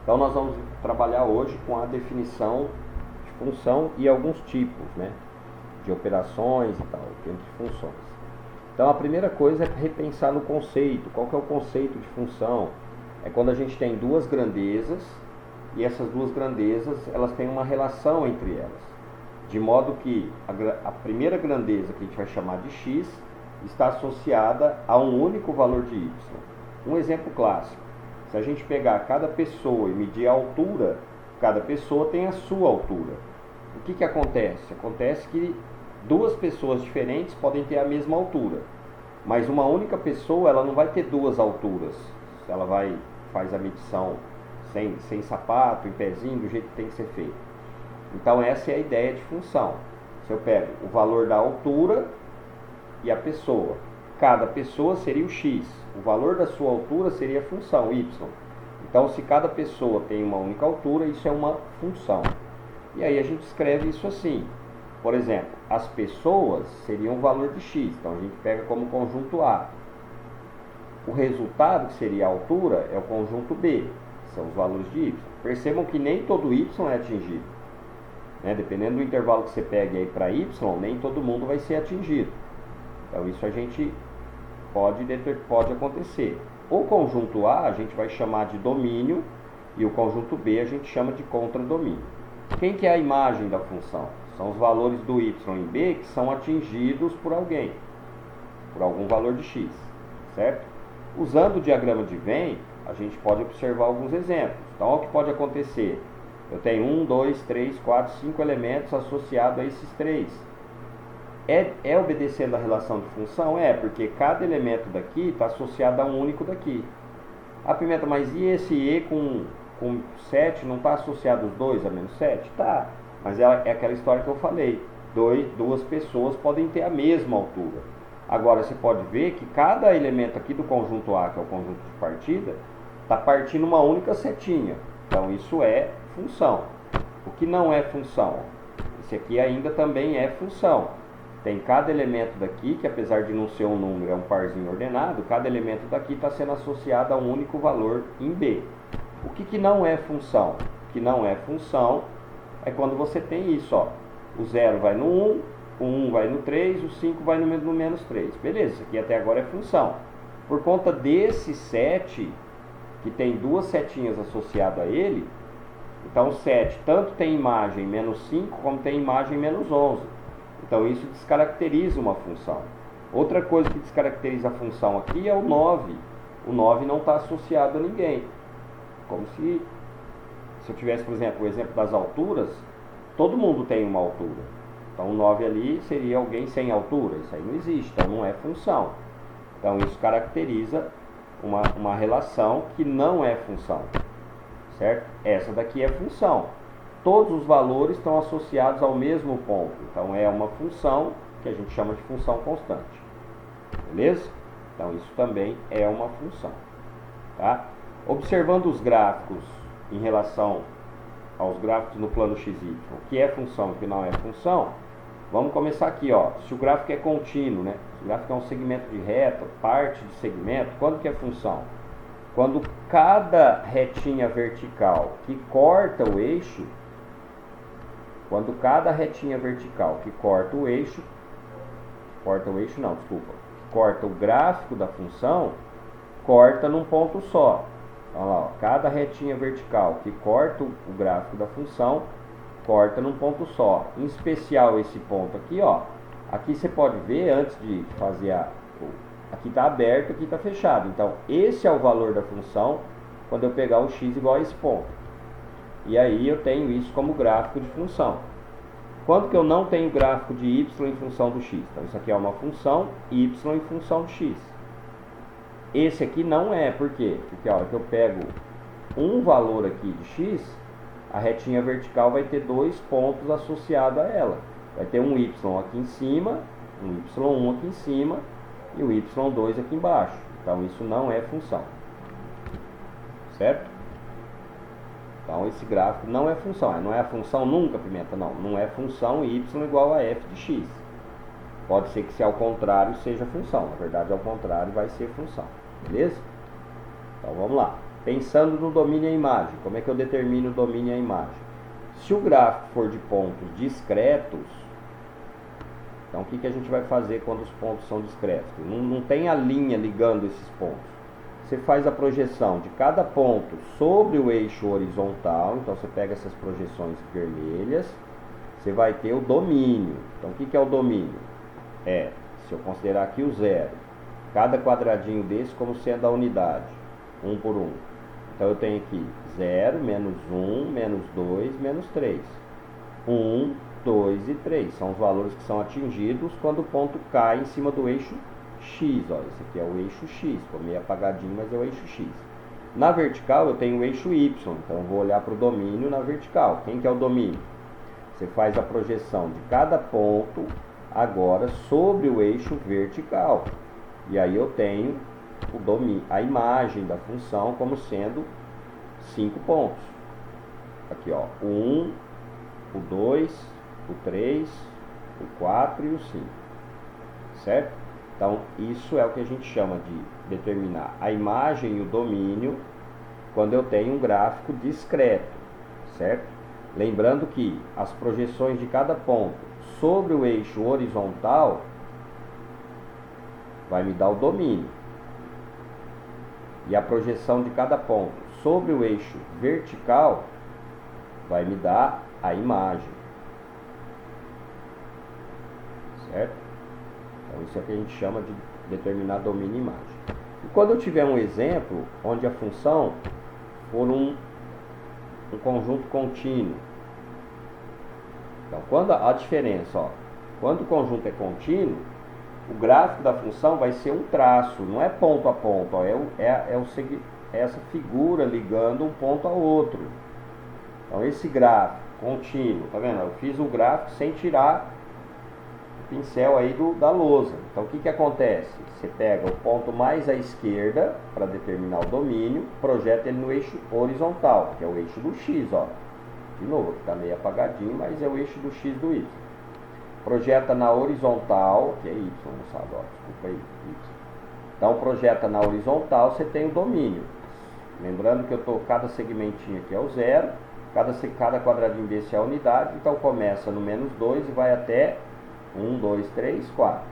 Então nós vamos trabalhar hoje com a definição de função e alguns tipos, né, de operações e tal, entre funções. Então a primeira coisa é repensar no conceito. Qual que é o conceito de função? É quando a gente tem duas grandezas e essas duas grandezas elas têm uma relação entre elas, de modo que a primeira grandeza, que a gente vai chamar de x, está associada a um único valor de y. Um exemplo clássico: se a gente pegar cada pessoa e medir a altura, cada pessoa tem a sua altura. O que acontece? Acontece que duas pessoas diferentes podem ter a mesma altura, mas uma única pessoa ela não vai ter duas alturas. Ela faz a medição sem sapato, em pezinho, do jeito que tem que ser feito. Então essa é a ideia de função. Se eu pego o valor da altura e a pessoa, cada pessoa seria o x, o valor da sua altura seria a função y. Então se cada pessoa tem uma única altura, isso é uma função. E aí a gente escreve isso assim. Por exemplo, as pessoas seriam o valor de x, então a gente pega como conjunto A. O resultado, que seria a altura, é o conjunto B, que são os valores de y. Percebam que nem todo y é atingido, né? Dependendo do intervalo que você pegue aí para y, nem todo mundo vai ser atingido. Então isso a gente pode acontecer. O conjunto A a gente vai chamar de domínio e o conjunto B a gente chama de contradomínio. Quem que é a imagem da função? São os valores do y e b que são atingidos por alguém, por algum valor de x, certo? Usando o diagrama de Venn, a gente pode observar alguns exemplos. Então, o que pode acontecer? Eu tenho 1, 2, 3, 4, 5 elementos associados a esses três. É obedecendo a relação de função? É, porque cada elemento daqui está associado a um único daqui. Ah, Pimenta, mas e esse e com 7 não está associado os dois a menos 7? Tá, mas é aquela história que eu falei. Duas pessoas podem ter a mesma altura. Agora você pode ver que cada elemento aqui do conjunto A, que é o conjunto de partida, está partindo uma única setinha. Então isso é função. O que não é função? Esse aqui ainda também é função. Tem cada elemento daqui, que apesar de não ser um número, é um parzinho ordenado, cada elemento daqui está sendo associado a um único valor em B. O que não é função? O que não é função é quando você tem isso, ó. O 0 vai no 1, o 1 vai no 3, o 5 vai no menos 3. Beleza, isso aqui até agora é função. Por conta desse 7, que tem duas setinhas associadas a ele, então o 7 tanto tem imagem menos 5, como tem imagem menos 11. Então isso descaracteriza uma função. Outra coisa que descaracteriza a função aqui é o 9. O 9 não está associado a ninguém. Como se eu tivesse, por exemplo, o exemplo das alturas, todo mundo tem uma altura. Então o 9 ali seria alguém sem altura. Isso aí não existe, então não é função. Então isso caracteriza uma relação que não é função, certo? Essa daqui é função. Todos os valores estão associados ao mesmo ponto. Então é uma função que a gente chama de função constante. Beleza? Então isso também é uma função. Tá? Observando os gráficos em relação aos gráficos no plano XY, o que é função e o que não é função, vamos começar aqui, ó. Se o gráfico é contínuo, né? Se o gráfico é um segmento de reta, parte de segmento, quando que é função? Quando cada retinha vertical que corta o eixo, corta o gráfico da função, corta num ponto só. Olha lá, ó, cada retinha vertical que corta o gráfico da função, corta num ponto só. Em especial esse ponto aqui, ó. Aqui você pode ver, antes de fazer aqui está aberto, aqui está fechado. Então esse é o valor da função quando eu pegar o x igual a esse ponto. E aí eu tenho isso como gráfico de função. Quando que eu não tenho gráfico de y em função do x? Então isso aqui é uma função y em função de x. Esse aqui não é, por quê? Porque a hora que eu pego um valor aqui de x, a retinha vertical vai ter dois pontos associados a ela. Vai ter um y aqui em cima, um y1 aqui em cima e o y2 aqui embaixo. Então isso não é função. Certo? Então esse gráfico não é função. Não é a função nunca, Pimenta? Não. Não é função y igual a f de x. Pode ser que se ao contrário seja função. Na verdade, ao contrário vai ser função. Beleza? Então vamos lá. Pensando no domínio e a imagem, como é que eu determino o domínio e a imagem? Se o gráfico for de pontos discretos, então o que a gente vai fazer quando os pontos são discretos? Não tem a linha ligando esses pontos. Você faz a projeção de cada ponto sobre o eixo horizontal, então você pega essas projeções vermelhas, você vai ter o domínio. Então o que é o domínio? Se eu considerar aqui o zero, cada quadradinho desse como sendo a unidade, 1 por 1. Então eu tenho aqui 0, menos 1, menos 2, menos 3. 1, 2 e 3. São os valores que são atingidos quando o ponto cai em cima do eixo X. Ó, esse aqui é o eixo X. Ficou meio apagadinho, mas é o eixo X. Na vertical eu tenho o eixo Y. Então eu vou olhar para o domínio na vertical. Quem que é o domínio? Você faz a projeção de cada ponto agora sobre o eixo vertical. E aí eu tenho o domínio, a imagem da função como sendo 5 pontos. Aqui, ó, o 1, o 2, o 3, o 4 e o 5. Certo? Então, isso é o que a gente chama de determinar a imagem e o domínio quando eu tenho um gráfico discreto. Certo? Lembrando que as projeções de cada ponto sobre o eixo horizontal vai me dar o domínio. E a projeção de cada ponto sobre o eixo vertical vai me dar a imagem. Certo? Então isso é o que a gente chama de determinar domínio e imagem. E quando eu tiver um exemplo onde a função for um conjunto contínuo. Então quando a diferença, ó, quando o conjunto é contínuo, o gráfico da função vai ser um traço, não é ponto a ponto, ó, essa figura ligando um ponto ao outro. Então esse gráfico contínuo, tá vendo? Eu fiz um gráfico sem tirar o pincel aí da lousa. Então o que acontece? Você pega o ponto mais à esquerda para determinar o domínio, projeta ele no eixo horizontal, que é o eixo do X, ó. De novo, aqui está meio apagadinho, mas é o eixo do X do Y. Projeta na horizontal, que é Y, moçada, ó, desculpa aí, Y. Então projeta na horizontal, você tem o domínio. Lembrando que cada segmentinho aqui é o zero, cada quadradinho desse é a unidade, então começa no menos 2 e vai até 1, 2, 3, 4.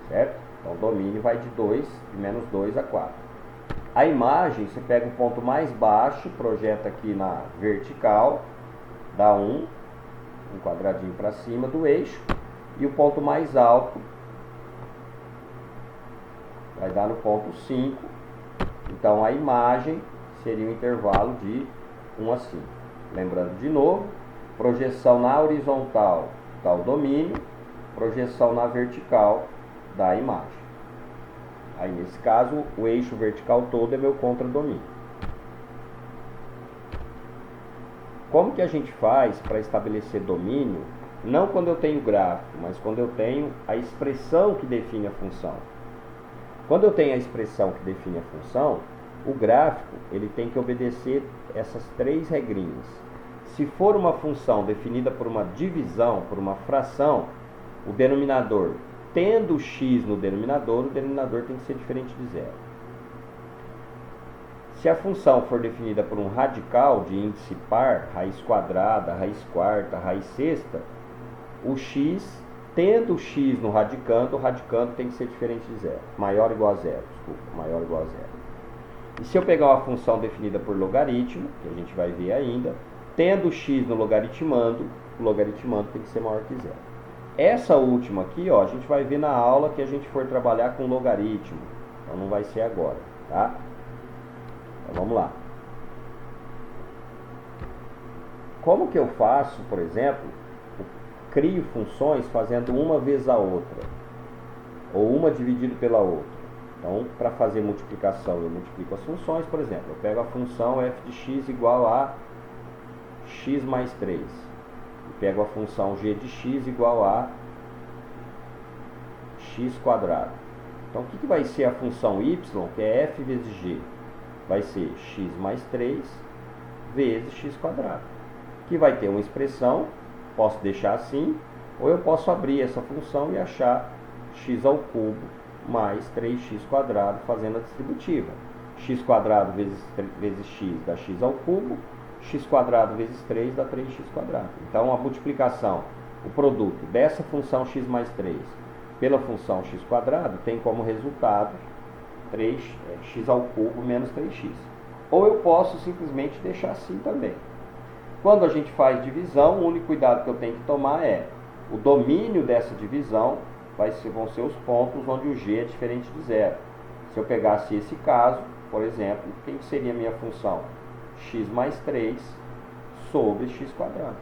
Certo? Então o domínio vai de menos 2 a 4. A imagem, você pega o ponto mais baixo, projeta aqui na vertical, dá um quadradinho para cima do eixo, e o ponto mais alto vai dar no ponto 5. Então a imagem seria um intervalo de 1 a 5. Lembrando de novo, projeção na horizontal dá o domínio, projeção na vertical dá a imagem. Aí nesse caso o eixo vertical todo é meu contradomínio. Como que a gente faz para estabelecer domínio? Não quando eu tenho gráfico, mas quando eu tenho a expressão que define a função. Quando eu tenho a expressão que define a função, o gráfico ele tem que obedecer essas 3 regrinhas. Se for uma função definida por uma divisão, por uma fração, o denominador, tendo x no denominador, o denominador tem que ser diferente de zero. Se a função for definida por um radical de índice par, raiz quadrada, raiz quarta, raiz sexta, o x, tendo o x no radicando, o radicando tem que ser diferente de zero. Maior ou igual a zero, desculpa, maior ou igual a zero. E se eu pegar uma função definida por logaritmo, que a gente vai ver ainda, tendo o x no logaritmando, o logaritmando tem que ser maior que zero. Essa última aqui, ó, a gente vai ver na aula que a gente for trabalhar com logaritmo. Então não vai ser agora, tá? Então vamos lá. Como que eu faço, por exemplo, crio funções fazendo uma vez a outra, ou uma dividido pela outra? Então, para fazer multiplicação, eu multiplico as funções, por exemplo, eu pego a função f de x igual a x mais 3, e pego a função g de x igual a x quadrado. Então, o que vai ser a função y, que é f vezes g? Vai ser x mais 3 vezes x quadrado, que vai ter uma expressão, posso deixar assim, ou eu posso abrir essa função e achar x ao cubo mais 3x quadrado fazendo a distributiva. x quadrado vezes x dá x ao cubo, x quadrado vezes 3 dá 3x quadrado. Então a multiplicação, o produto dessa função x mais 3 pela função x quadrado tem como resultado 3x ao cubo menos 3x. Ou eu posso simplesmente deixar assim também. Quando a gente faz divisão, o único cuidado que eu tenho que tomar é o domínio dessa divisão vão ser os pontos onde o g é diferente de zero. Se eu pegasse esse caso, por exemplo, quem seria a minha função? X mais 3 sobre x quadrado.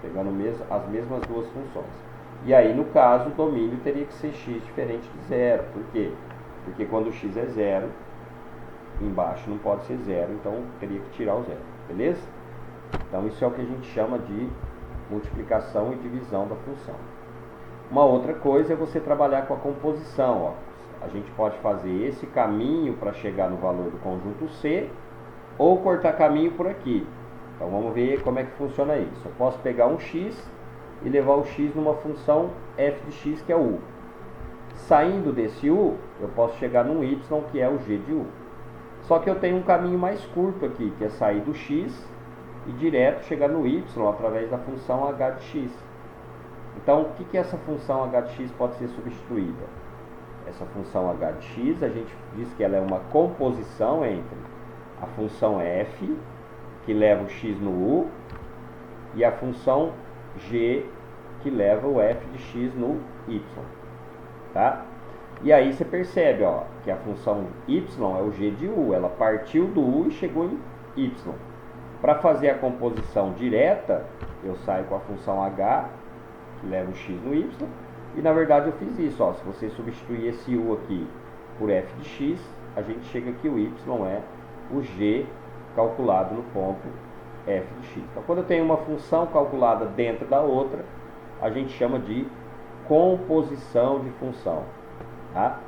Pegando as mesmas duas funções. E aí, no caso, o domínio teria que ser x diferente de zero. Por quê? Porque quando x é zero, embaixo não pode ser zero, então teria que tirar o zero. Beleza? Então isso é o que a gente chama de multiplicação e divisão da função. Uma outra coisa é você trabalhar com a composição. Ó. A gente pode fazer esse caminho para chegar no valor do conjunto C, ou cortar caminho por aqui. Então vamos ver como é que funciona isso. Eu posso pegar um x e levar o x numa função f de x, que é u. Saindo desse u, eu posso chegar num y, que é o g de u. Só que eu tenho um caminho mais curto aqui, que é sair do x e direto chegar no y através da função h de x. Então, o que essa função h de x pode ser substituída? Essa função h de x, a gente diz que ela é uma composição entre a função f, que leva o x no u, e a função g, que leva o f de x no y. Tá? E aí você percebe, ó, que a função y é o g de u, ela partiu do u e chegou em y. Para fazer a composição direta, eu saio com a função h, que leva o x no y, e na verdade eu fiz isso, ó, se você substituir esse u aqui por f de x, a gente chega que o y é o g calculado no ponto f de x. Então quando eu tenho uma função calculada dentro da outra, a gente chama de composição de função. Tá?